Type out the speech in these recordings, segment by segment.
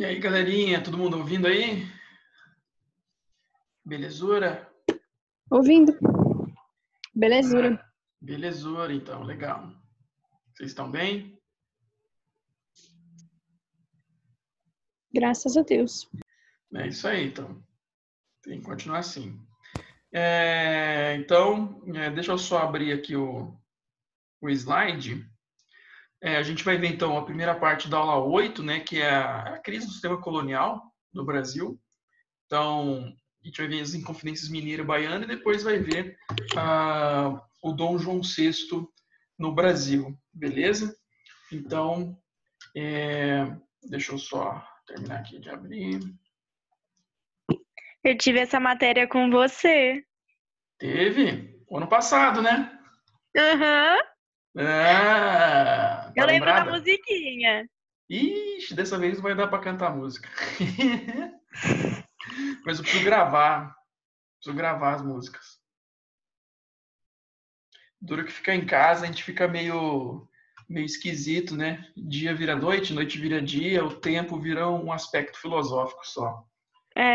E aí, galerinha, todo mundo ouvindo aí? Belezura? Ouvindo. Belezura. Belezura, então, legal. Vocês estão bem? Graças a Deus. É isso aí, então. Tem que continuar assim. Então, deixa eu só abrir aqui o slide. A gente vai ver, então, a primeira parte da aula 8, né, que é a crise do sistema colonial do Brasil. Então, a gente vai ver as Inconfidências Mineira e Baiana e depois vai ver o Dom João VI no Brasil, beleza? Então, deixa eu só terminar aqui de abrir. Eu tive essa matéria com você. Teve? Ano passado, né? Aham. Tá Eu lembro da lembrada? musiquinha. Ixi, dessa vez não vai dar para cantar música. Mas eu preciso gravar. Preciso gravar as músicas. Duro que ficar em casa, a gente fica meio esquisito, né? Dia vira noite, noite vira dia, o tempo vira um aspecto filosófico só.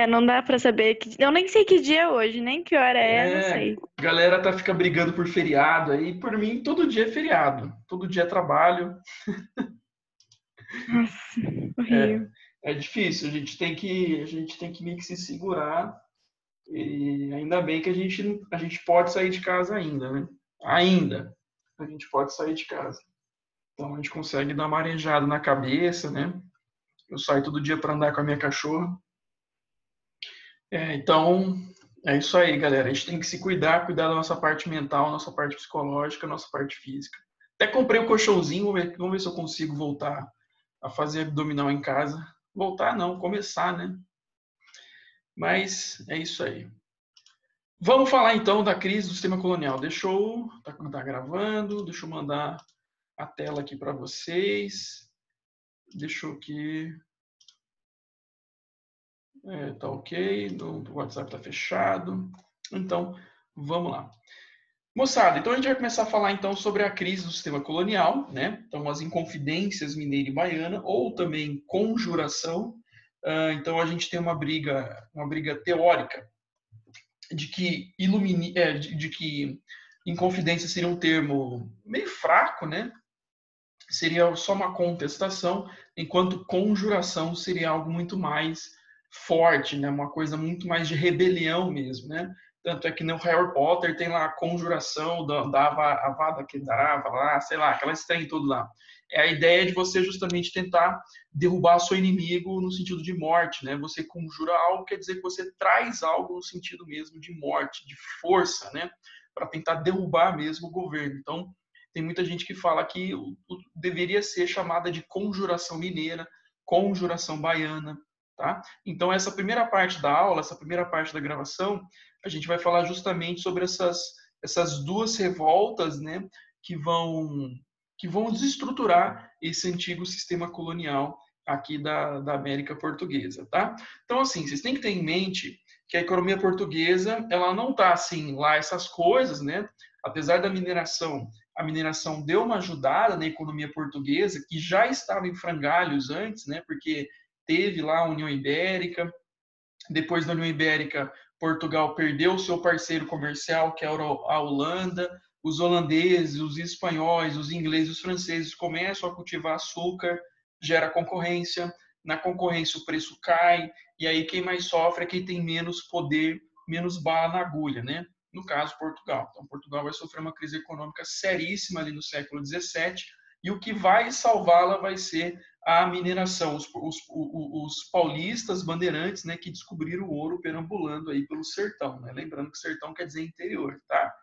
Não dá pra saber. Eu nem sei que dia é hoje, nem que hora não sei. A galera fica brigando por feriado aí. Por mim, todo dia é feriado. Todo dia é trabalho. Nossa, horrível. É difícil, a gente tem que meio que se segurar. E ainda bem que a gente pode sair de casa ainda, né? Ainda a gente pode sair de casa. Então a gente consegue dar uma arejada na cabeça, né? Eu saio todo dia para andar com a minha cachorra. Então, é isso aí, galera. A gente tem que se cuidar da nossa parte mental, nossa parte psicológica, nossa parte física. Até comprei um colchãozinho, vamos ver se eu consigo voltar a fazer abdominal em casa. Voltar não, começar, né? Mas é isso aí. Vamos falar então da crise do sistema colonial. Tá gravando, deixa eu mandar a tela aqui para vocês. Deixa eu aqui. Tá ok, o WhatsApp tá fechado. Então, vamos lá. Moçada, então a gente vai começar a falar então sobre a crise do sistema colonial, né? Então, as Inconfidências Mineira e Baiana, ou também conjuração. Então, a gente tem uma briga teórica de que de que Inconfidência seria um termo meio fraco, né? Seria só uma contestação, enquanto conjuração seria algo muito mais forte, né? Uma coisa muito mais de rebelião mesmo, né? Tanto é que no Harry Potter tem lá a conjuração da Avada Kedavra, lá, sei lá, aquela estranha tudo lá. É a ideia de você justamente tentar derrubar seu inimigo no sentido de morte, né? Você conjura algo, quer dizer que você traz algo no sentido mesmo de morte, de força, né? Para tentar derrubar mesmo o governo. Então, tem muita gente que fala que deveria ser chamada de conjuração mineira, conjuração baiana, tá? Então, essa primeira parte da aula, essa primeira parte da gravação, a gente vai falar justamente sobre essas duas revoltas, né, que vão desestruturar esse antigo sistema colonial aqui da América Portuguesa, tá? Então, assim, vocês têm que ter em mente que a economia portuguesa, ela não está assim lá essas coisas, né? Apesar da mineração, a mineração deu uma ajudada na economia portuguesa, que já estava em frangalhos antes, né? Porque teve lá a União Ibérica. Depois da União Ibérica, Portugal perdeu o seu parceiro comercial, que era a Holanda. Os holandeses, os espanhóis, os ingleses, os franceses começam a cultivar açúcar, gera concorrência. Na concorrência, o preço cai. E aí, quem mais sofre é quem tem menos poder, menos bala na agulha, né? No caso, Portugal. Então, Portugal vai sofrer uma crise econômica seríssima ali no século XVII. E o que vai salvá-la vai ser a mineração, os paulistas bandeirantes, né, que descobriram o ouro perambulando aí pelo sertão, né? Lembrando que sertão quer dizer interior, tá?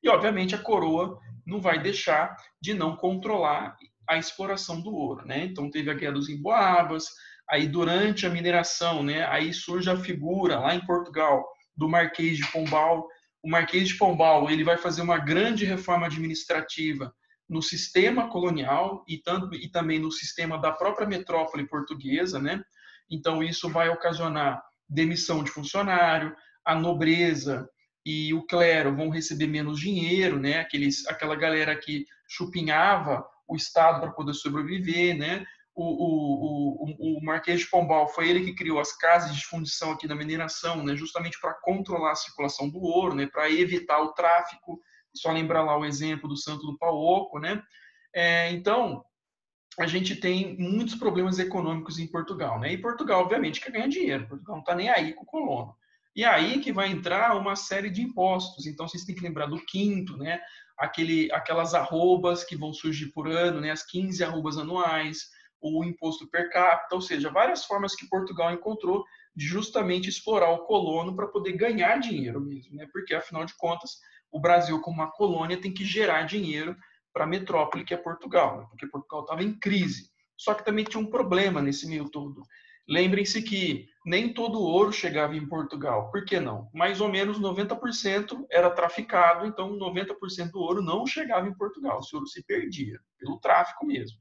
E obviamente a coroa não vai deixar de não controlar a exploração do ouro, né? Então teve a Guerra dos Emboabas, aí durante a mineração, né, aí surge a figura lá em Portugal do Marquês de Pombal. O Marquês de Pombal, ele vai fazer uma grande reforma administrativa no sistema colonial e também no sistema da própria metrópole portuguesa, né? Então isso vai ocasionar demissão de funcionário, a nobreza e o clero vão receber menos dinheiro, né? Aquela galera que chupinhava o Estado para poder sobreviver, né? o Marquês de Pombal foi ele que criou as casas de fundição aqui da mineração, né, justamente para controlar a circulação do ouro, né, para evitar o tráfico. Só lembrar lá o exemplo do Santo do Pauoco, né? Então, a gente tem muitos problemas econômicos em Portugal, né? E Portugal, obviamente, quer ganhar dinheiro. Portugal não está nem aí com o colono. E aí que vai entrar uma série de impostos. Então, vocês têm que lembrar do quinto, né? Aquelas arrobas que vão surgir por ano, né? As 15 arrobas anuais, o imposto per capita, ou seja, várias formas que Portugal encontrou de justamente explorar o colono para poder ganhar dinheiro mesmo, né? Porque, afinal de contas, o Brasil, como uma colônia, tem que gerar dinheiro para a metrópole que é Portugal, né? Porque Portugal estava em crise. Só que também tinha um problema nesse meio todo. Lembrem-se que nem todo o ouro chegava em Portugal. Por que não? Mais ou menos 90% era traficado, então 90% do ouro não chegava em Portugal. Esse ouro se perdia, pelo tráfico mesmo.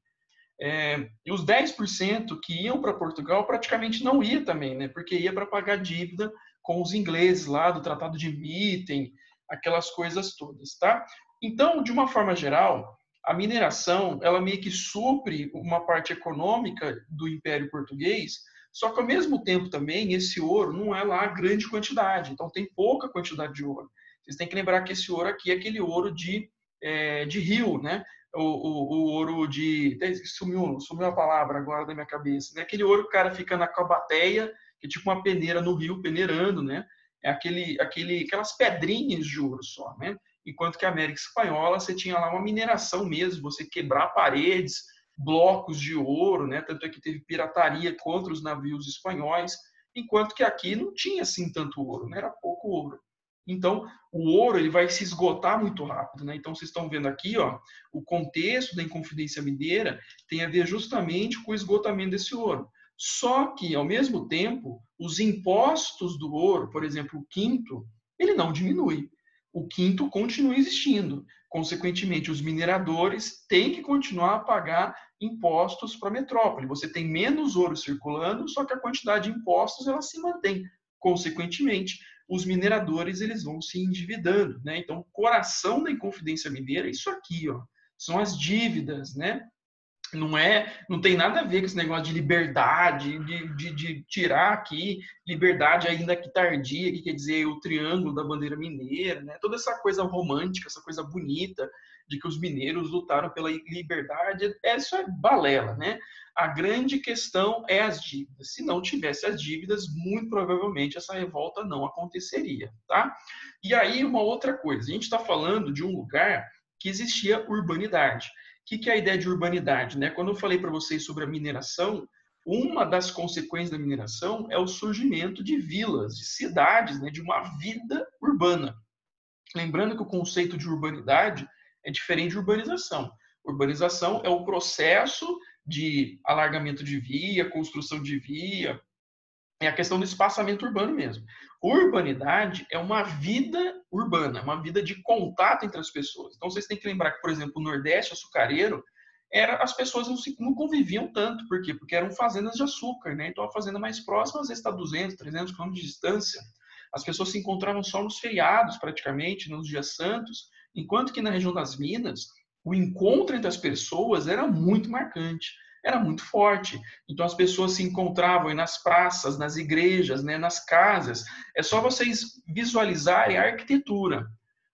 E os 10% que iam para Portugal praticamente não ia também, né? Porque ia para pagar dívida com os ingleses lá do Tratado de Mitten, aquelas coisas todas, tá? Então, de uma forma geral, a mineração, ela meio que supre uma parte econômica do Império Português, só que ao mesmo tempo também esse ouro não é lá grande quantidade, então tem pouca quantidade de ouro. Vocês têm que lembrar que esse ouro aqui é aquele ouro de rio, né? O ouro de... Sumiu a palavra agora da minha cabeça. Né? Aquele ouro que o cara fica na cabateia, que é tipo uma peneira no rio, peneirando, né? É aquelas pedrinhas de ouro só, né? Enquanto que a América Espanhola, você tinha lá uma mineração mesmo, você quebrar paredes, blocos de ouro, né? Tanto é que teve pirataria contra os navios espanhóis, enquanto que aqui não tinha assim tanto ouro, né? Era pouco ouro. Então, o ouro ele vai se esgotar muito rápido, né? Então, vocês estão vendo aqui, ó, o contexto da Inconfidência Mineira tem a ver justamente com o esgotamento desse ouro. Só que, ao mesmo tempo, os impostos do ouro, por exemplo, o quinto, ele não diminui. O quinto continua existindo. Consequentemente, os mineradores têm que continuar a pagar impostos para a metrópole. Você tem menos ouro circulando, só que a quantidade de impostos ela se mantém. Consequentemente, os mineradores eles vão se endividando, né? Então, o coração da Inconfidência Mineira é isso aqui, ó. São as dívidas, né? Não tem nada a ver com esse negócio de liberdade, de tirar aqui liberdade ainda que tardia, que quer dizer o triângulo da bandeira mineira, né? Toda essa coisa romântica, essa coisa bonita de que os mineiros lutaram pela liberdade, isso é balela, né? A grande questão é as dívidas. Se não tivesse as dívidas, muito provavelmente essa revolta não aconteceria, tá? E aí uma outra coisa, a gente está falando de um lugar que existia urbanidade. O que é a ideia de urbanidade? Né? Quando eu falei para vocês sobre a mineração, uma das consequências da mineração é o surgimento de vilas, de cidades, né? De uma vida urbana. Lembrando que o conceito de urbanidade é diferente de urbanização. Urbanização é o processo de alargamento de via, construção de via, é a questão do espaçamento urbano mesmo. Urbanidade é uma vida urbana, uma vida de contato entre as pessoas. Então, vocês têm que lembrar que, por exemplo, o Nordeste açucareiro, as pessoas não conviviam tanto. Por quê? Porque eram fazendas de açúcar, né? Então, a fazenda mais próxima, às vezes, está a 200, 300 quilômetros de distância. As pessoas se encontravam só nos feriados, praticamente, nos dias santos, enquanto que na região das Minas, o encontro entre as pessoas era muito marcante. Era muito forte. Então as pessoas se encontravam nas praças, nas igrejas, né, nas casas. É só vocês visualizarem a arquitetura.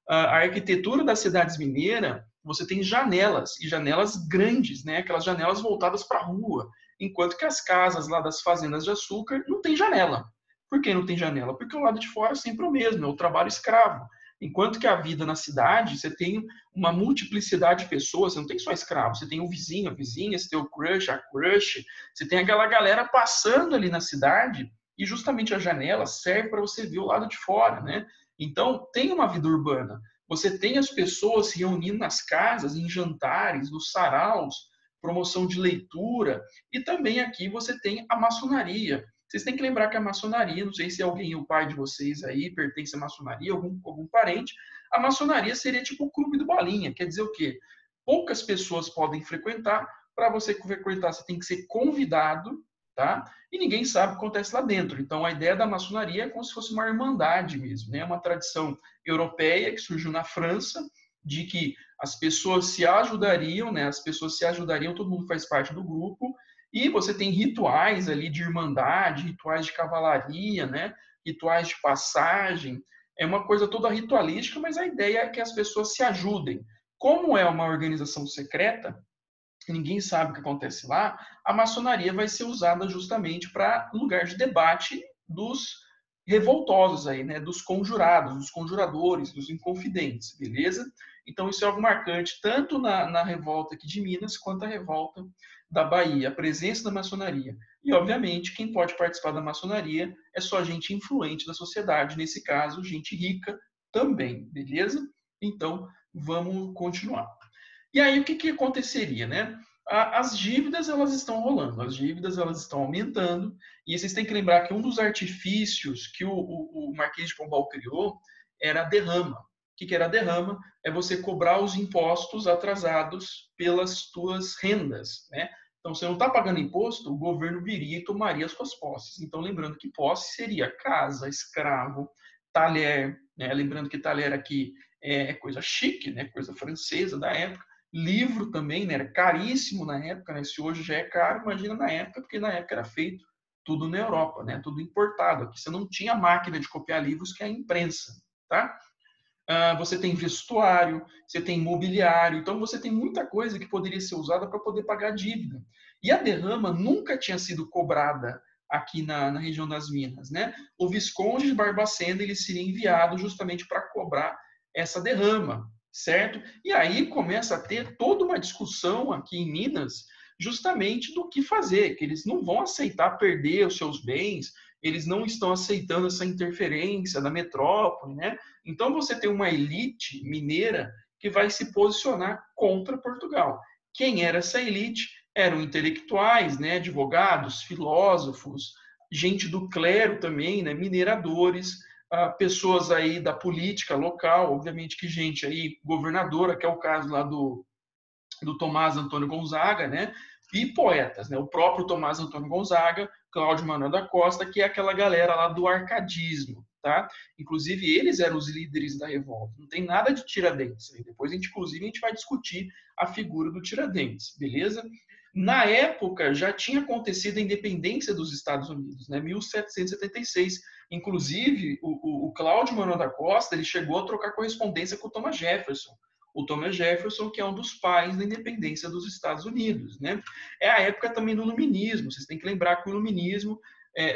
A arquitetura das cidades mineiras, você tem janelas, e janelas grandes, né, aquelas janelas voltadas para a rua, enquanto que as casas lá das fazendas de açúcar não tem janela. Por que não tem janela? Porque o lado de fora é sempre o mesmo, é o trabalho escravo. Enquanto que a vida na cidade, você tem uma multiplicidade de pessoas, você não tem só escravo, você tem o vizinho, a vizinha, você tem o crush, a crush, você tem aquela galera passando ali na cidade e justamente a janela serve para você ver o lado de fora, né? Então, tem uma vida urbana. Você tem as pessoas se reunindo nas casas, em jantares, nos saraus, promoção de leitura, e também aqui você tem a maçonaria. Vocês têm que lembrar que a maçonaria, não sei se alguém, o pai de vocês aí, pertence à maçonaria, algum parente, a maçonaria seria tipo o clube do Bolinha. Quer dizer o quê? Poucas pessoas podem frequentar. Para você frequentar, você tem que ser convidado, tá? E ninguém sabe o que acontece lá dentro. Então, a ideia da maçonaria é como se fosse uma irmandade mesmo, né? Uma tradição europeia que surgiu na França, de que as pessoas se ajudariam, né? As pessoas se ajudariam, todo mundo faz parte do grupo, E você tem rituais ali de irmandade, rituais de cavalaria, né? Rituais de passagem. É uma coisa toda ritualística, mas a ideia é que as pessoas se ajudem. Como é uma organização secreta, ninguém sabe o que acontece lá, a maçonaria vai ser usada justamente para lugar de debate dos revoltosos aí, né, dos conjurados, dos conjuradores, dos inconfidentes, beleza? Então isso é algo marcante tanto na revolta aqui de Minas quanto a revolta da Bahia, a presença da maçonaria. E obviamente quem pode participar da maçonaria é só gente influente da sociedade, nesse caso gente rica também, beleza? Então vamos continuar. E aí o que aconteceria, né? As dívidas elas estão rolando, as dívidas elas estão aumentando, e vocês têm que lembrar que um dos artifícios que o Marquês de Pombal criou era a derrama. O que era a derrama? É você cobrar os impostos atrasados pelas tuas rendas, né? Então, você não está pagando imposto, o governo viria e tomaria as suas posses. Então, lembrando que posse seria casa, escravo, talher, né? Lembrando que talher aqui é coisa chique, né? Coisa francesa da época. Livro também, né? Era caríssimo na época, né? Se hoje já é caro, imagina na época, porque na época era feito tudo na Europa, né? Tudo importado. Aqui você não tinha máquina de copiar livros, que é a imprensa, tá? Você tem vestuário, você tem mobiliário, então você tem muita coisa que poderia ser usada para poder pagar a dívida. E a derrama nunca tinha sido cobrada aqui na região das Minas, né? O Visconde de Barbacena ele seria enviado justamente para cobrar essa derrama, certo? E aí começa a ter toda uma discussão aqui em Minas justamente do que fazer, que eles não vão aceitar perder os seus bens, eles não estão aceitando essa interferência da metrópole, né? Então você tem uma elite mineira que vai se posicionar contra Portugal. Quem era essa elite? Eram intelectuais, né, advogados, filósofos, gente do clero também, né, mineradores, pessoas aí da política local, obviamente que gente aí governadora, que é o caso lá do Tomás Antônio Gonzaga, né? E poetas, né? O próprio Tomás Antônio Gonzaga, Cláudio Manuel da Costa, que é aquela galera lá do arcadismo, tá? Inclusive, eles eram os líderes da revolta. Não tem nada de Tiradentes. Depois, inclusive, a gente vai discutir a figura do Tiradentes, beleza? Na época, já tinha acontecido a independência dos Estados Unidos, né? 1776. Inclusive, o Cláudio Manuel da Costa, ele chegou a trocar correspondência com o Thomas Jefferson. O Thomas Jefferson, que é um dos pais da independência dos Estados Unidos, né? É a época também do iluminismo. Vocês têm que lembrar que o iluminismo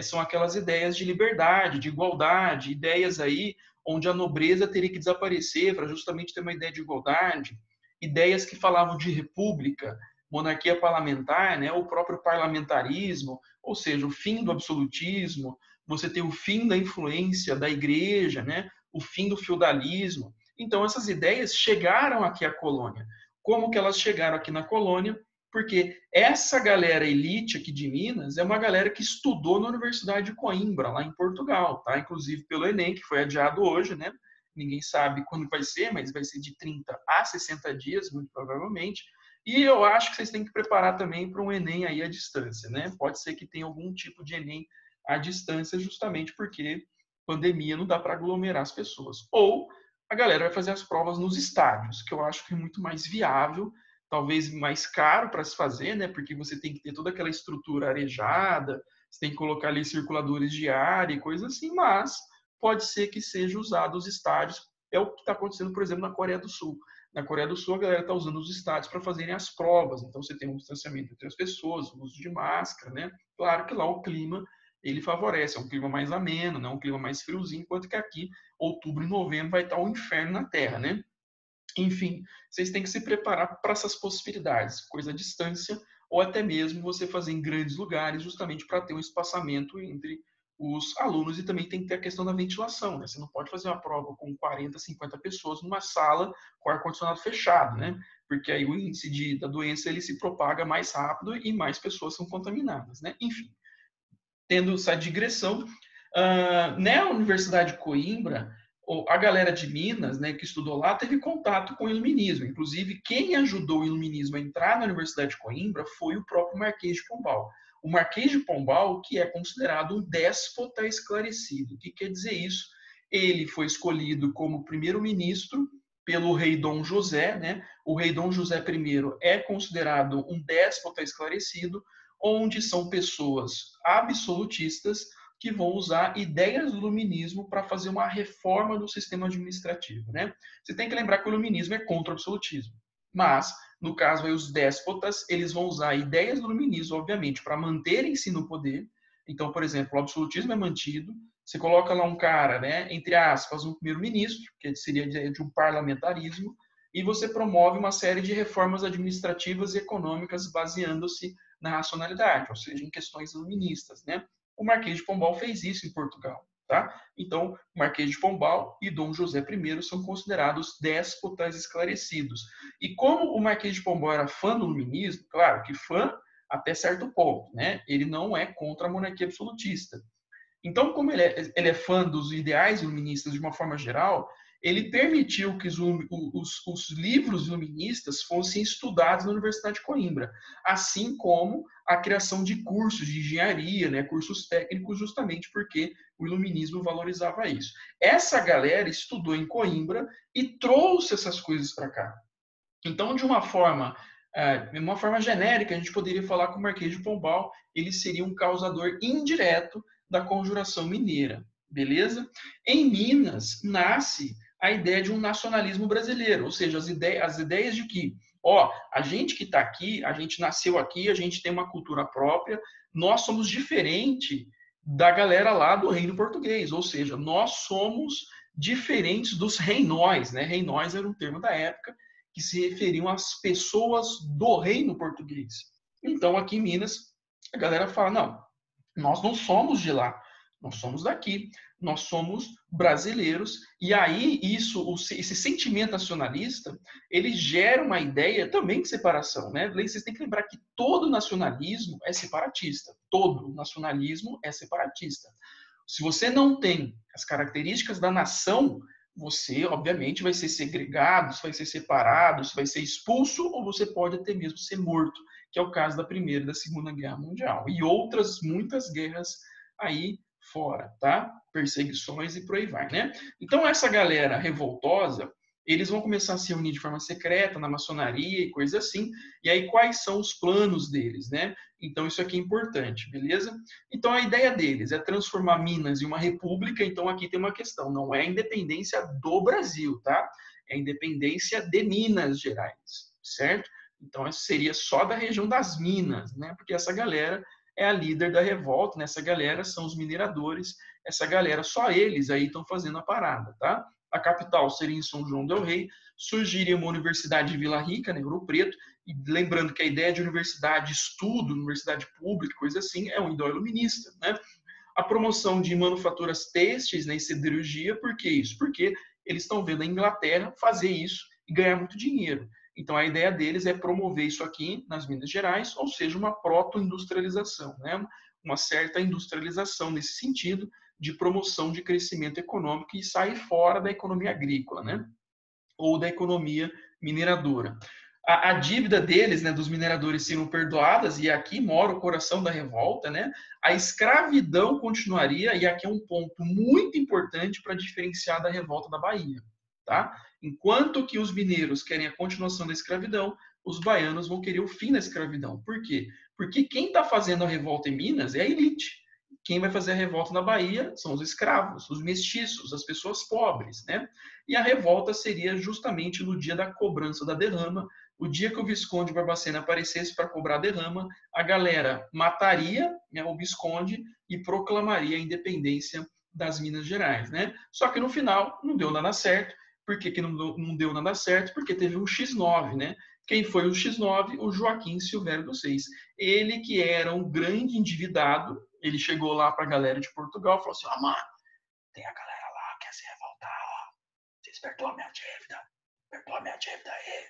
são aquelas ideias de liberdade, de igualdade, ideias aí onde a nobreza teria que desaparecer para justamente ter uma ideia de igualdade, ideias que falavam de república, monarquia parlamentar, né? O próprio parlamentarismo, ou seja, o fim do absolutismo, você tem o fim da influência da igreja, né? O fim do feudalismo. Então, essas ideias chegaram aqui à colônia. Como que elas chegaram aqui na colônia? Porque essa galera elite aqui de Minas é uma galera que estudou na Universidade de Coimbra, lá em Portugal, tá? Inclusive pelo Enem, que foi adiado hoje, né? Ninguém sabe quando vai ser, mas vai ser de 30 a 60 dias, muito provavelmente. E eu acho que vocês têm que preparar também para um Enem aí à distância, né? Pode ser que tenha algum tipo de Enem à distância, justamente porque pandemia não dá para aglomerar as pessoas. Ou a galera vai fazer as provas nos estádios, que eu acho que é muito mais viável, talvez mais caro para se fazer, né? Porque você tem que ter toda aquela estrutura arejada, você tem que colocar ali circuladores de ar e coisas assim, mas pode ser que seja usado os estádios. É o que está acontecendo, por exemplo, na Coreia do Sul. Na Coreia do Sul, a galera está usando os estádios para fazerem as provas. Então, você tem um distanciamento entre as pessoas, o uso de máscara, né? Claro que lá o clima ele favorece, é um clima mais ameno, né? Um clima mais friozinho, enquanto que aqui, outubro e novembro, vai estar um inferno na Terra, né? Enfim, vocês têm que se preparar para essas possibilidades, coisa à distância, ou até mesmo você fazer em grandes lugares, justamente para ter um espaçamento entre os alunos, e também tem que ter a questão da ventilação, né? Você não pode fazer uma prova com 40, 50 pessoas numa sala com ar-condicionado fechado, né? Porque aí o índice da doença ele se propaga mais rápido e mais pessoas são contaminadas, né? Enfim, tendo essa digressão, na Universidade de Coimbra, a galera de Minas, né, que estudou lá, teve contato com o iluminismo. Inclusive, quem ajudou o iluminismo a entrar na Universidade de Coimbra foi o próprio Marquês de Pombal. O Marquês de Pombal, que é considerado um déspota esclarecido. O que quer dizer isso? Ele foi escolhido como primeiro-ministro pelo rei Dom José, né? O rei Dom José I é considerado um déspota esclarecido, onde são pessoas absolutistas que vão usar ideias do iluminismo para fazer uma reforma do sistema administrativo, né? Você tem que lembrar que o iluminismo é contra o absolutismo, mas no caso aí os déspotas, eles vão usar ideias do iluminismo, obviamente, para manterem-se no poder. Então, por exemplo, o absolutismo é mantido, você coloca lá um cara, né, entre aspas, um primeiro-ministro, que seria de um parlamentarismo, e você promove uma série de reformas administrativas e econômicas baseando-se na racionalidade, ou seja, em questões iluministas, né? O Marquês de Pombal fez isso em Portugal, tá? Então, o Marquês de Pombal e Dom José I são considerados déspotas esclarecidos. E como o Marquês de Pombal era fã do iluminismo, claro que fã até certo ponto, né? Ele não é contra a monarquia absolutista. Então, como ele é fã dos ideais iluministas de uma forma geral, ele permitiu que os livros iluministas fossem estudados na Universidade de Coimbra, assim como a criação de cursos de engenharia, né, cursos técnicos, justamente porque o iluminismo valorizava isso. Essa galera estudou em Coimbra e trouxe essas coisas para cá. Então, de uma forma genérica, a gente poderia falar que o Marquês de Pombal ele seria um causador indireto da conjuração mineira, beleza? Em Minas nasce a ideia de um nacionalismo brasileiro, ou seja, as ideias de que, ó, a gente que está aqui, a gente nasceu aqui, a gente tem uma cultura própria, nós somos diferente da galera lá do Reino Português, ou seja, nós somos diferentes dos reinóis, né? Reinóis era um termo da época que se referiam às pessoas do Reino Português. Então, aqui em Minas, a galera fala, não, nós não somos de lá, nós somos daqui, nós somos brasileiros, e aí esse sentimento nacionalista, ele gera uma ideia também de separação, né? Vocês têm que lembrar que todo nacionalismo é separatista, todo nacionalismo é separatista. Se você não tem as características da nação, você, obviamente, vai ser segregado, vai ser separado, vai ser expulso, ou você pode até mesmo ser morto, que é o caso da Primeira e da Segunda Guerra Mundial. E outras, muitas guerras aí fora, tá? Perseguições e por aí vai, né? Então, essa galera revoltosa, eles vão começar a se reunir de forma secreta na maçonaria e coisa assim. E aí, quais são os planos deles, né? Então, isso aqui é importante, beleza? Então, a ideia deles é transformar Minas em uma república. Então, aqui tem uma questão. Não é a independência do Brasil, tá? É a independência de Minas Gerais, certo? Então, isso seria só da região das Minas, né? Porque essa galera é a líder da revolta, né? Essa galera são os mineradores. Essa galera, só eles aí estão fazendo a parada, tá? A capital seria em São João del Rei, surgiria uma universidade em Vila Rica, né, Ouro Preto, e lembrando que a ideia de universidade, estudo, universidade pública, coisa assim, é um ideal iluminista, né? A promoção de manufaturas têxteis, né, e siderurgia, por que isso? Porque eles estão vendo a Inglaterra fazer isso e ganhar muito dinheiro. Então, a ideia deles é promover isso aqui nas Minas Gerais, ou seja, uma proto-industrialização, né? Uma certa industrialização nesse sentido, de promoção de crescimento econômico e sair fora da economia agrícola, né? Ou da economia mineradora. A dívida deles, né, dos mineradores, seriam perdoadas, e aqui mora o coração da revolta, né? A escravidão continuaria, e aqui é um ponto muito importante para diferenciar da revolta da Bahia, tá? Enquanto que os mineiros querem a continuação da escravidão, os baianos vão querer o fim da escravidão. Por quê? Porque quem está fazendo a revolta em Minas é a elite. Quem vai fazer a revolta na Bahia são os escravos, os mestiços, as pessoas pobres, né? E a revolta seria justamente no dia da cobrança da derrama, o dia que o Visconde Barbacena aparecesse para cobrar a derrama, a galera mataria, né, o Visconde e proclamaria a independência das Minas Gerais, né? Só que no final não deu nada certo. Por que não deu nada certo? Porque teve um X9, né? Quem foi o X9? O Joaquim Silvério dos Reis. Ele que era um grande endividado, ele chegou lá para a galera de Portugal e falou assim, mano, tem a galera lá que quer se revoltar, ó. Vocês perdoam a minha dívida aí.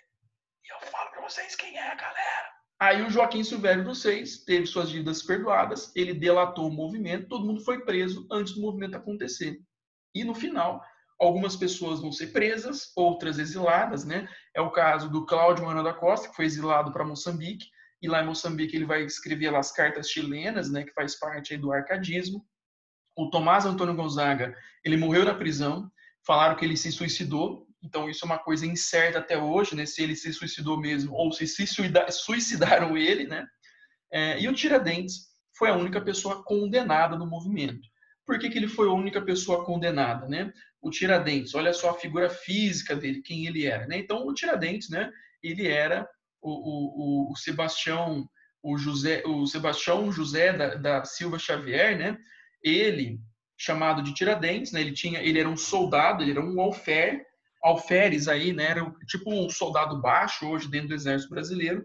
E eu falo para vocês quem é a galera. Aí o Joaquim Silvério dos Reis teve suas dívidas perdoadas, ele delatou o movimento, todo mundo foi preso antes do movimento acontecer. E no final, algumas pessoas vão ser presas, outras exiladas, né? É o caso do Cláudio Mourão da Costa, que foi exilado para Moçambique, e lá em Moçambique ele vai escrever lá as cartas chilenas, né, que faz parte aí do arcadismo. O Tomás Antônio Gonzaga, ele morreu na prisão, falaram que ele se suicidou, então isso é uma coisa incerta até hoje, né, se ele se suicidou mesmo ou se suicidaram ele, né? E o Tiradentes foi a única pessoa condenada no movimento. Por que ele foi a única pessoa condenada, né? O Tiradentes, olha só a figura física dele, quem ele era, né? Então, o Tiradentes, né? Ele era o Sebastião, o Sebastião José da Silva Xavier, né? Ele, chamado de Tiradentes, né? Ele era um soldado, ele era um alferes aí, né? Era tipo um soldado baixo hoje dentro do exército brasileiro.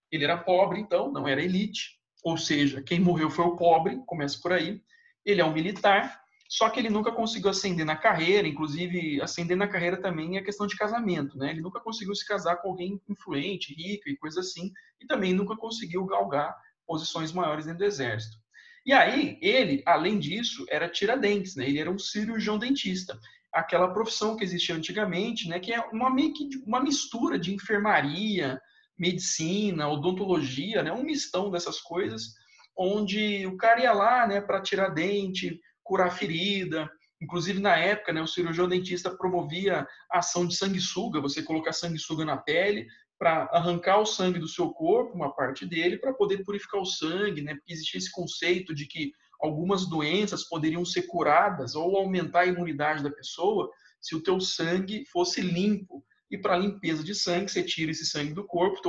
Ele era pobre, então, não era elite. Ou seja, quem morreu foi o pobre, começa por aí. Ele é um militar, só que ele nunca conseguiu ascender na carreira, inclusive ascender na carreira também é questão de casamento, né? Ele nunca conseguiu se casar com alguém influente, rico e coisa assim, e também nunca conseguiu galgar posições maiores dentro do exército. E aí, ele, além disso, era Tiradentes, né? Ele era um cirurgião dentista, aquela profissão que existia antigamente, né? Que é meio que uma mistura de enfermaria, medicina, odontologia, né? Um mistão dessas coisas, onde o cara ia lá, né, para tirar dente, curar ferida. Inclusive, na época, né, o cirurgião dentista promovia a ação de sanguessuga, você colocar sanguessuga na pele para arrancar o sangue do seu corpo, uma parte dele, para poder purificar o sangue, né? Porque existia esse conceito de que algumas doenças poderiam ser curadas ou aumentar a imunidade da pessoa se o teu sangue fosse limpo. E para limpeza de sangue, você tira esse sangue do corpo,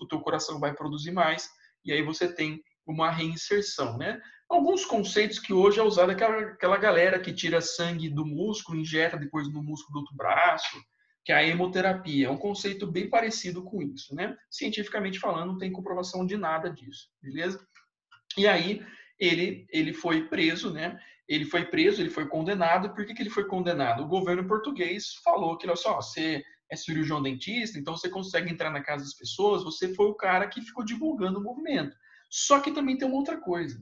o teu coração vai produzir mais, e aí você tem uma reinserção, né? Alguns conceitos que hoje é usado aquela galera que tira sangue do músculo, injeta depois no músculo do outro braço, que é a hemoterapia. É um conceito bem parecido com isso, né? Cientificamente falando, não tem comprovação de nada disso, beleza? E aí ele foi preso, né? Ele foi preso, ele foi condenado. Por que ele foi condenado? O governo português falou que, olha só, você é cirurgião dentista, então você consegue entrar na casa das pessoas, você foi o cara que ficou divulgando o movimento. Só que também tem uma outra coisa.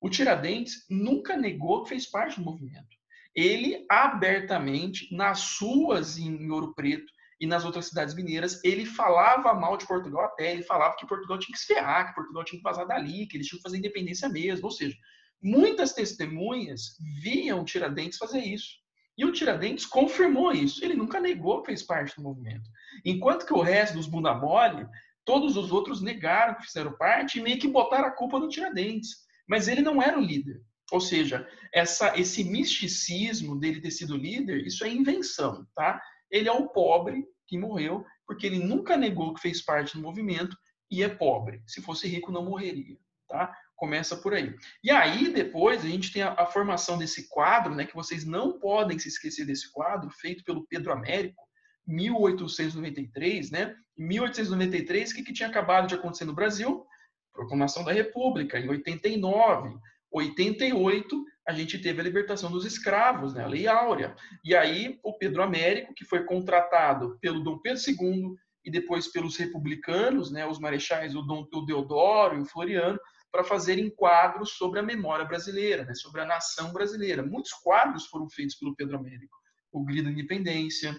O Tiradentes nunca negou que fez parte do movimento. Ele abertamente, nas ruas em Ouro Preto e nas outras cidades mineiras, ele falava mal de Portugal até, ele falava que Portugal tinha que se ferrar, que Portugal tinha que vazar dali, que eles tinham que fazer independência mesmo. Ou seja, muitas testemunhas viam o Tiradentes fazer isso. E o Tiradentes confirmou isso. Ele nunca negou que fez parte do movimento. Enquanto que o resto dos bunda mole, todos os outros negaram que fizeram parte e meio que botaram a culpa no Tiradentes. Mas ele não era o líder. Ou seja, esse misticismo dele ter sido líder, isso é invenção, tá? Ele é o pobre que morreu porque ele nunca negou que fez parte do movimento e é pobre. Se fosse rico, não morreria, tá? Começa por aí. E aí, depois, a gente tem a formação desse quadro, né, que vocês não podem se esquecer desse quadro, feito pelo Pedro Américo, 1893, né? Em 1893, o que tinha acabado de acontecer no Brasil? Proclamação da República, em 89. 88, a gente teve a libertação dos escravos, né? A Lei Áurea. E aí, o Pedro Américo, que foi contratado pelo Dom Pedro II e depois pelos republicanos, né? Os marechais, o Deodoro e o Floriano, para fazerem quadros sobre a memória brasileira, né? Sobre a nação brasileira. Muitos quadros foram feitos pelo Pedro Américo. O Grito da Independência,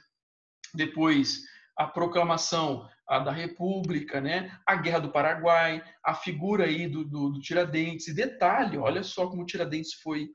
depois a proclamação da República, né? A Guerra do Paraguai, a figura aí do Tiradentes. E detalhe, olha só como o Tiradentes foi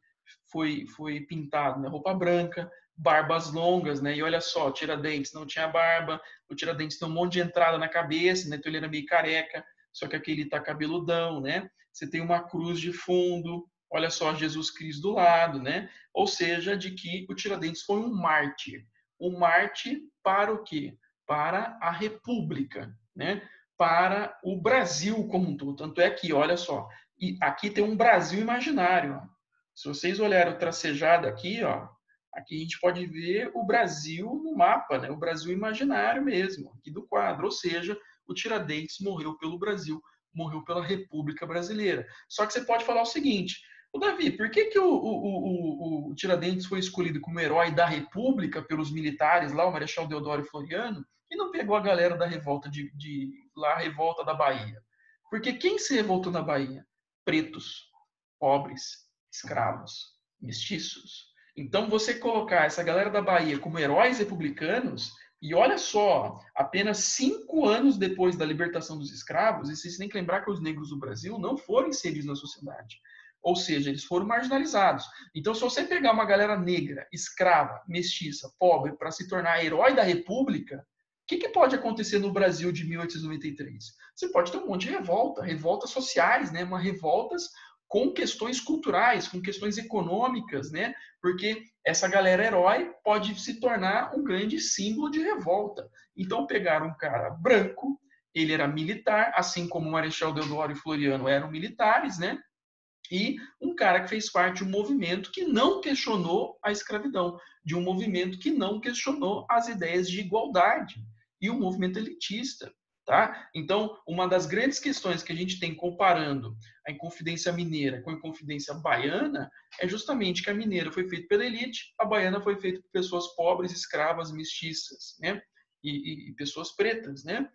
pintado, né? Roupa branca, barbas longas, né? E olha só, o Tiradentes não tinha barba, o Tiradentes tem um monte de entrada na cabeça, né? Então ele era meio careca, só que aqui ele tá cabeludão, né? Você tem uma cruz de fundo, olha só Jesus Cristo do lado, né? Ou seja, de que o Tiradentes foi um mártir. Um mártir para o quê? Para a República, né? Para o Brasil como um todo. Tanto é que, olha só, e aqui tem um Brasil imaginário. Ó. Se vocês olharem o tracejado aqui, ó, aqui a gente pode ver o Brasil no mapa, né? O Brasil imaginário mesmo, aqui do quadro. Ou seja, o Tiradentes morreu pelo Brasil, morreu pela República Brasileira. Só que você pode falar o seguinte: o Davi, por que o Tiradentes foi escolhido como herói da República pelos militares lá, o Marechal Deodoro e Floriano, e não pegou a galera da revolta lá, a revolta da Bahia? Porque quem se revoltou na Bahia? Pretos, pobres, escravos, mestiços. Então, você colocar essa galera da Bahia como heróis republicanos, e olha só, apenas 5 anos depois da libertação dos escravos, e vocês têm que lembrar que os negros do Brasil não foram inseridos na sociedade. Ou seja, eles foram marginalizados. Então, se você pegar uma galera negra, escrava, mestiça, pobre, para se tornar herói da República, que pode acontecer no Brasil de 1893? Você pode ter um monte de revoltas sociais, né? Revoltas com questões culturais, com questões econômicas, né? Porque essa galera herói pode se tornar um grande símbolo de revolta. Então pegaram um cara branco, ele era militar, assim como o Marechal Deodoro e Floriano eram militares, né? E um cara que fez parte de um movimento que não questionou a escravidão, de um movimento que não questionou as ideias de igualdade, e um movimento elitista. Tá? Então, uma das grandes questões que a gente tem comparando a Inconfidência Mineira com a Inconfidência Baiana é justamente que a mineira foi feita pela elite, a baiana foi feita por pessoas pobres, escravas, mestiças, né? E pessoas pretas, né?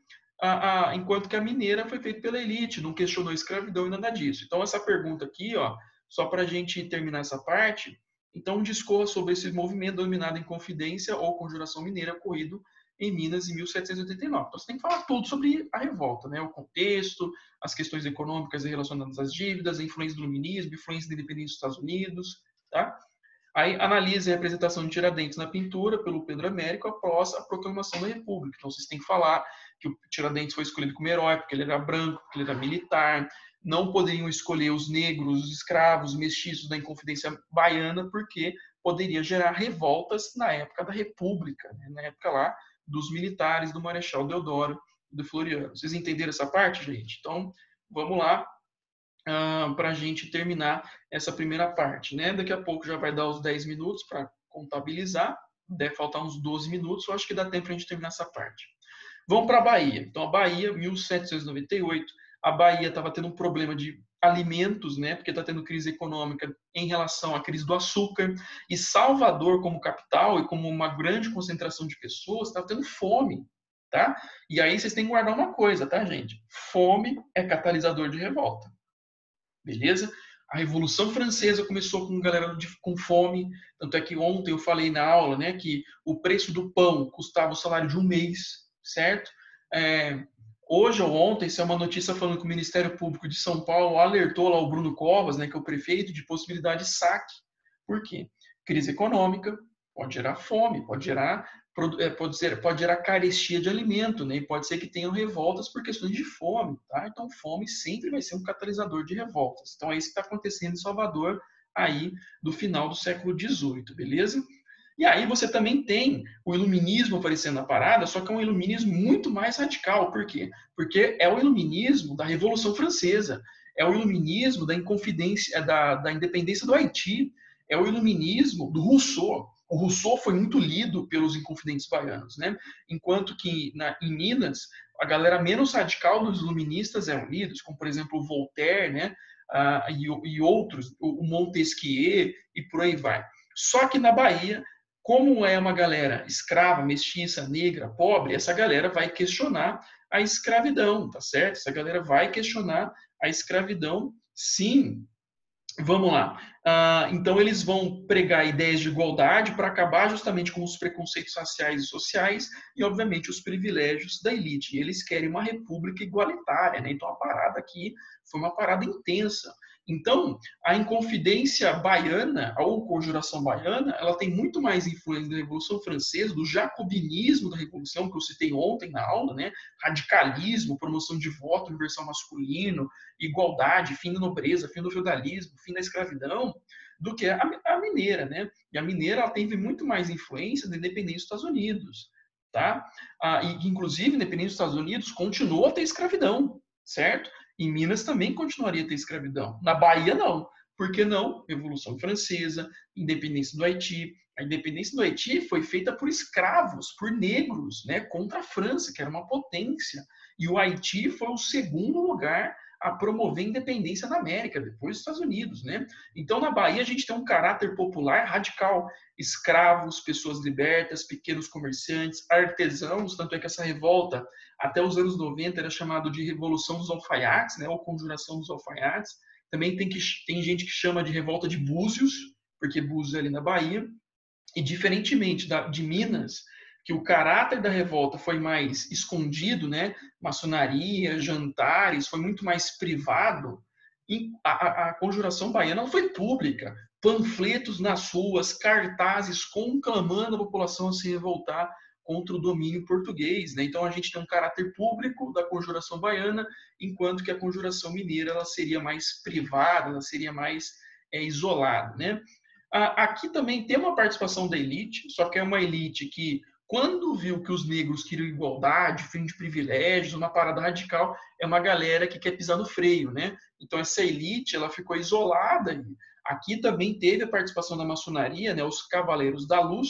Enquanto que a mineira foi feita pela elite, não questionou a escravidão e nada disso. Então, essa pergunta aqui, ó, só para a gente terminar essa parte, então discorra sobre esse movimento denominado Inconfidência ou Conjuração Mineira ocorrido em Minas em 1789. Então, você tem que falar tudo sobre a revolta, né? O contexto, as questões econômicas relacionadas às dívidas, a influência do iluminismo, a influência da independência dos Estados Unidos, tá? Aí analise a representação de Tiradentes na pintura pelo Pedro Américo após a proclamação da República. Então, vocês têm que falar que o Tiradentes foi escolhido como herói porque ele era branco, porque ele era militar. Não poderiam escolher os negros, os escravos, os mestiços da Inconfidência Baiana porque poderia gerar revoltas na época da República, né? Na época lá dos militares do Marechal Deodoro e do Floriano. Vocês entenderam essa parte, gente? Então, vamos lá para a gente terminar essa primeira parte, né? Daqui a pouco já vai dar os 10 minutos para contabilizar, deve faltar uns 12 minutos, eu acho que dá tempo para a gente terminar essa parte. Vamos para a Bahia. Então, a Bahia, 1798, a Bahia estava tendo um problema de alimentos, né? Porque está tendo crise econômica em relação à crise do açúcar. E Salvador, como capital e como uma grande concentração de pessoas, estava tendo fome, tá? E aí vocês têm que guardar uma coisa, tá, gente? Fome é catalisador de revolta. Beleza? A Revolução Francesa começou com galera com fome, tanto é que ontem eu falei na aula, né, que o preço do pão custava o salário de um mês, certo? Hoje ou ontem, isso é uma notícia falando que o Ministério Público de São Paulo alertou lá o Bruno Covas, né, que é o prefeito, de possibilidade de saque. Por quê? Crise econômica pode gerar fome, pode gerar carestia de alimento, né? E pode ser que tenham revoltas por questões de fome, tá? Então, fome sempre vai ser um catalisador de revoltas. Então, é isso que está acontecendo em Salvador aí do final do século XVIII, beleza? E aí você também tem o iluminismo aparecendo na parada, só que é um iluminismo muito mais radical. Por quê? Porque é o iluminismo da Revolução Francesa, é o iluminismo da Inconfidência, da independência do Haiti, é o iluminismo do Rousseau. O Rousseau foi muito lido pelos inconfidentes baianos, né? Enquanto que em Minas, a galera menos radical dos iluministas eram lidos, como, por exemplo, o Voltaire, né? E outros, o Montesquieu e por aí vai. Só que na Bahia, como é uma galera escrava, mestiça, negra, pobre, essa galera vai questionar a escravidão, tá certo? Essa galera vai questionar a escravidão, sim. Vamos lá. Então, eles vão pregar ideias de igualdade para acabar justamente com os preconceitos raciais e sociais e, obviamente, os privilégios da elite. E eles querem uma república igualitária, né? Então, a parada aqui foi uma parada intensa. Então, a Inconfidência Baiana, ou Conjuração Baiana, ela tem muito mais influência da Revolução Francesa, do jacobinismo da Revolução, que eu citei ontem na aula, né? Radicalismo, promoção de voto universal masculino, igualdade, fim da nobreza, fim do feudalismo, fim da escravidão, do que a mineira, né? E a mineira ela teve muito mais influência da independência dos Estados Unidos, tá? E inclusive, independência dos Estados Unidos continuou a ter escravidão, certo? Em Minas também continuaria a ter escravidão. Na Bahia, não. Por que não? Revolução Francesa, independência do Haiti. A independência do Haiti foi feita por escravos, por negros, né, contra a França, que era uma potência. E o Haiti foi o segundo lugar a promover a independência na América, depois dos Estados Unidos, né? Então, na Bahia, a gente tem um caráter popular radical. Escravos, pessoas libertas, pequenos comerciantes, artesãos, tanto é que essa revolta, até os anos 90, era chamado de Revolução dos Alfaiates, né? Ou Conjuração dos Alfaiates. Também tem gente que chama de Revolta de Búzios, porque Búzios é ali na Bahia. E, diferentemente de Minas, que o caráter da revolta foi mais escondido, né? Maçonaria, jantares, foi muito mais privado. E a Conjuração Baiana foi pública. Panfletos nas ruas, cartazes conclamando a população a se revoltar contra o domínio português, né? Então a gente tem um caráter público da Conjuração Baiana, enquanto que a Conjuração Mineira ela seria mais privada, ela seria mais isolada, né? Aqui também tem uma participação da elite, só que é uma elite que, quando viu que os negros queriam igualdade, fim de privilégios, uma parada radical, é uma galera que quer pisar no freio, né? Então essa elite ela ficou isolada. Aqui também teve a participação da maçonaria, né? Os Cavaleiros da Luz,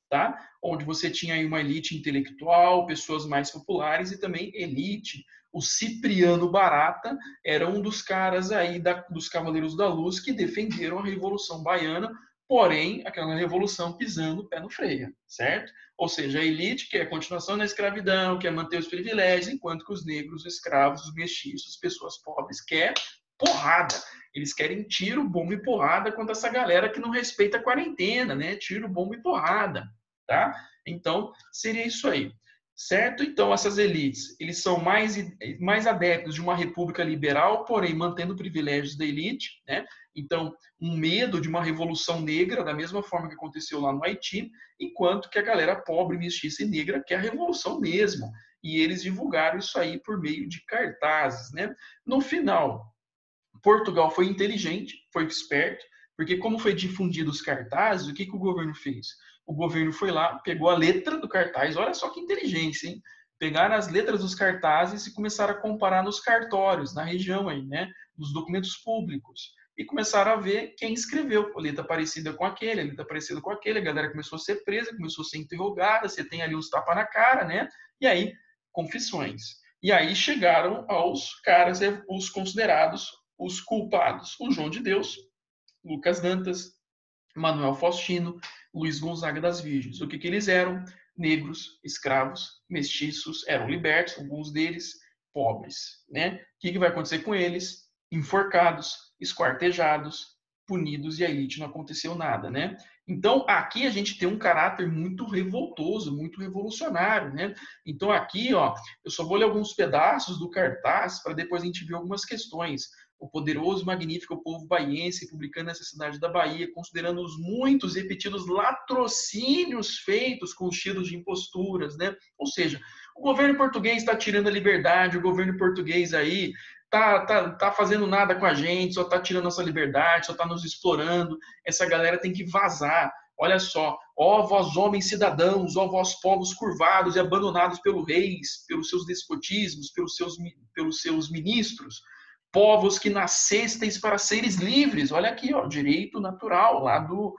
tá? Onde você tinha aí uma elite intelectual, pessoas mais populares e também elite. O Cipriano Barata era um dos caras aí dos Cavaleiros da Luz que defenderam a Revolução Baiana, porém, aquela revolução pisando o pé no freio, certo? Ou seja, a elite quer a continuação da escravidão, quer manter os privilégios, enquanto que os negros, os escravos, os mestiços, as pessoas pobres, quer porrada. Eles querem tiro, bomba e porrada contra essa galera que não respeita a quarentena, né? Tiro, bomba e porrada, tá? Então, seria isso aí. Certo? Então, essas elites, eles são mais adeptos de uma república liberal, porém mantendo privilégios da elite, né? Então, um medo de uma revolução negra, da mesma forma que aconteceu lá no Haiti, enquanto que a galera pobre, mestiça e negra quer a revolução mesmo. E eles divulgaram isso aí por meio de cartazes, né? No final, Portugal foi inteligente, foi esperto, porque como foi difundido os cartazes, o que o governo fez? O governo foi lá, pegou a letra do cartaz, olha só que inteligência, hein? Pegaram as letras dos cartazes e começaram a comparar nos cartórios, na região aí, né? Nos documentos públicos. E começaram a ver quem escreveu. A letra parecida com aquele, a letra parecida com aquele, a galera começou a ser presa, começou a ser interrogada, você tem ali uns tapas na cara, né? E aí, confissões. E aí chegaram aos caras, os considerados os culpados, o João de Deus, Lucas Dantas, Manuel Faustino, Luiz Gonzaga das Virgens. O que eles eram? Negros, escravos, mestiços, eram libertos, alguns deles pobres, né? O que vai acontecer com eles? Enforcados, esquartejados, punidos e a elite não aconteceu nada, né? Então, aqui a gente tem um caráter muito revoltoso, muito revolucionário, né? Então, aqui, ó, eu só vou ler alguns pedaços do cartaz para depois a gente ver algumas questões. O poderoso e magnífico povo baiense, publicando essa cidade da Bahia, considerando os muitos repetidos latrocínios feitos com os tiros de imposturas, né? Ou seja, o governo português está tirando a liberdade, o governo português aí tá fazendo nada com a gente, só tá tirando nossa liberdade, só tá nos explorando. Essa galera tem que vazar. Olha só, ó vós homens cidadãos, ó vós povos curvados e abandonados pelos reis, pelos seus despotismos, pelos seus ministros, povos que nascesteis para seres livres. Olha aqui, ó, direito natural, lá do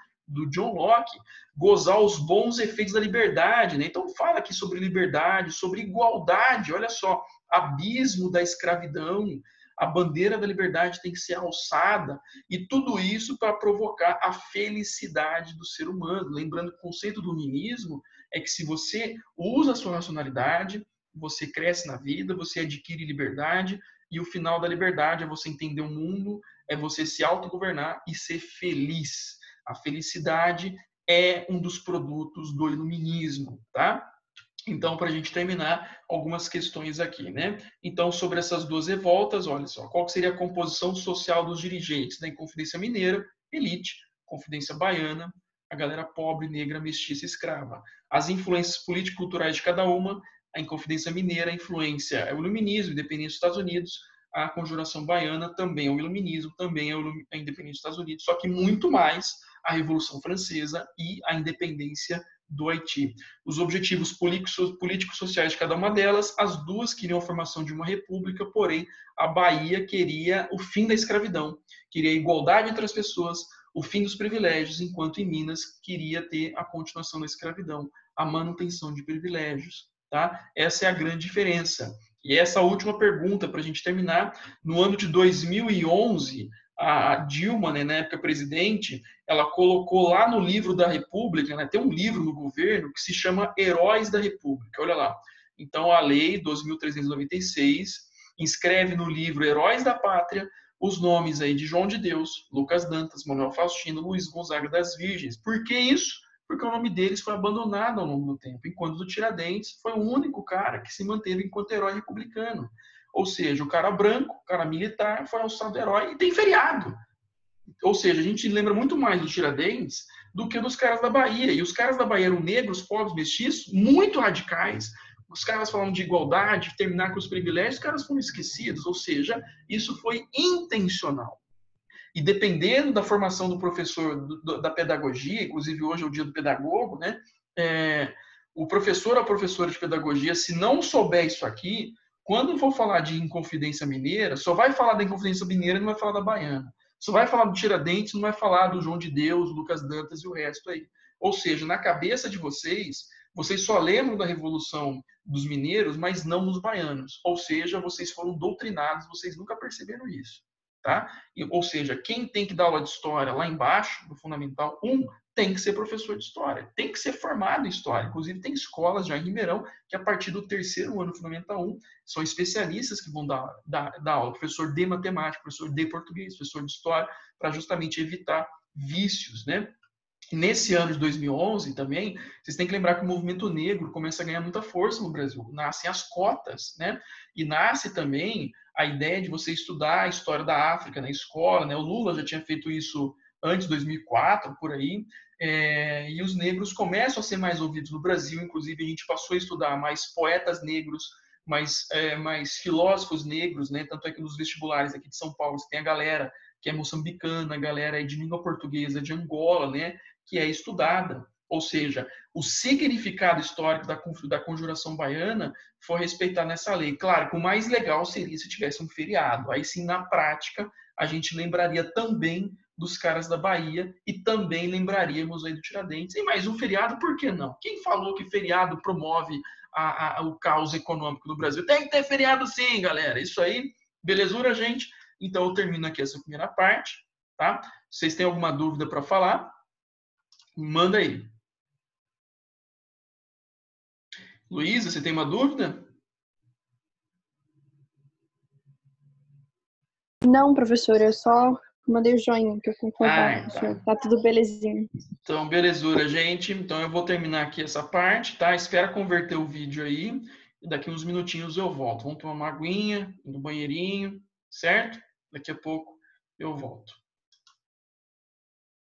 John Locke. Gozar os bons efeitos da liberdade, né? Então fala aqui sobre liberdade, sobre igualdade. Olha só, abismo da escravidão, a bandeira da liberdade tem que ser alçada, e tudo isso para provocar a felicidade do ser humano. Lembrando que o conceito do humanismo é que se você usa a sua nacionalidade, você cresce na vida, você adquire liberdade, e o final da liberdade é você entender o mundo, é você se autogovernar e ser feliz. A felicidade é um dos produtos do iluminismo, tá? Então, para a gente terminar, algumas questões aqui, né? Então, sobre essas duas revoltas, olha só, qual seria a composição social dos dirigentes da Inconfidência Mineira, elite, Confidência Baiana, a galera pobre, negra, mestiça, escrava. As influências político-culturais de cada uma, a Inconfidência Mineira, a influência é o iluminismo, independente dos Estados Unidos, a Conjuração Baiana também é o iluminismo, também é a independência dos Estados Unidos, só que muito mais a Revolução Francesa e a independência do Haiti. Os objetivos políticos-sociais de cada uma delas, as duas queriam a formação de uma república, porém a Bahia queria o fim da escravidão, queria a igualdade entre as pessoas, o fim dos privilégios, enquanto em Minas queria ter a continuação da escravidão, a manutenção de privilégios. Tá? Essa é a grande diferença. E essa última pergunta, para a gente terminar, no ano de 2011, a Dilma, né, na época presidente, ela colocou lá no livro da República, né, tem um livro no governo que se chama Heróis da República, olha lá. Então, a lei 2.396 inscreve no livro Heróis da Pátria os nomes aí de João de Deus, Lucas Dantas, Manuel Faustino, Luiz Gonzaga das Virgens. Por que isso? Porque o nome deles foi abandonado ao longo do tempo, enquanto o Tiradentes foi o único cara que se manteve enquanto herói republicano. Ou seja, o cara branco, o cara militar, foi alçado herói e tem feriado. Ou seja, a gente lembra muito mais do Tiradentes do que dos caras da Bahia. E os caras da Bahia eram negros, pobres, mestiços, muito radicais. Os caras falam de igualdade, de terminar com os privilégios, os caras foram esquecidos. Ou seja, isso foi intencional. E dependendo da formação do professor, da pedagogia, inclusive hoje é o dia do pedagogo, né? O professor ou a professora de pedagogia, se não souber isso aqui, quando for falar de Inconfidência Mineira, só vai falar da Inconfidência Mineira e não vai falar da Baiana. Só vai falar do Tiradentes, não vai falar do João de Deus, Lucas Dantas e o resto aí. Ou seja, na cabeça de vocês, vocês só lembram da Revolução dos Mineiros, mas não dos baianos. Ou seja, vocês foram doutrinados, vocês nunca perceberam isso. Tá? Ou seja, quem tem que dar aula de história lá embaixo, no Fundamental 1, tem que ser professor de história, tem que ser formado em história. Inclusive, tem escolas já em Ribeirão que, a partir do 3º ano do Fundamental 1, são especialistas que vão dar aula. Professor de matemática, professor de português, professor de história, para justamente evitar vícios, né? E nesse ano de 2011 também, vocês têm que lembrar que o movimento negro começa a ganhar muita força no Brasil. Nascem as cotas, né? E nasce também a ideia de você estudar a história da África na escola, né? O Lula já tinha feito isso antes de 2004, por aí. E os negros começam a ser mais ouvidos no Brasil. Inclusive, a gente passou a estudar mais poetas negros, mais filósofos negros, né? Tanto é que nos vestibulares aqui de São Paulo você tem a galera que é moçambicana, a galera de língua portuguesa de Angola, né? Que é estudada. Ou seja, o significado histórico da Conjuração Baiana foi respeitado nessa lei. Claro que o mais legal seria se tivesse um feriado. Aí sim, na prática, a gente lembraria também dos caras da Bahia e também lembraríamos aí do Tiradentes. E mais um feriado, por que não? Quem falou que feriado promove o caos econômico do Brasil? Tem que ter feriado sim, galera. Isso aí, belezura, gente? Então, eu termino aqui essa primeira parte, tá? Vocês têm alguma dúvida para falar? Manda aí. Luísa, você tem uma dúvida? Não, professora, eu só mandei o joinha que eu concordava. Tá. Tá tudo belezinha. Então, belezura, gente. Então, eu vou terminar aqui essa parte, tá? Espera converter o vídeo aí. E daqui uns minutinhos eu volto. Vamos tomar uma aguinha, ir no banheirinho, certo? Daqui a pouco eu volto.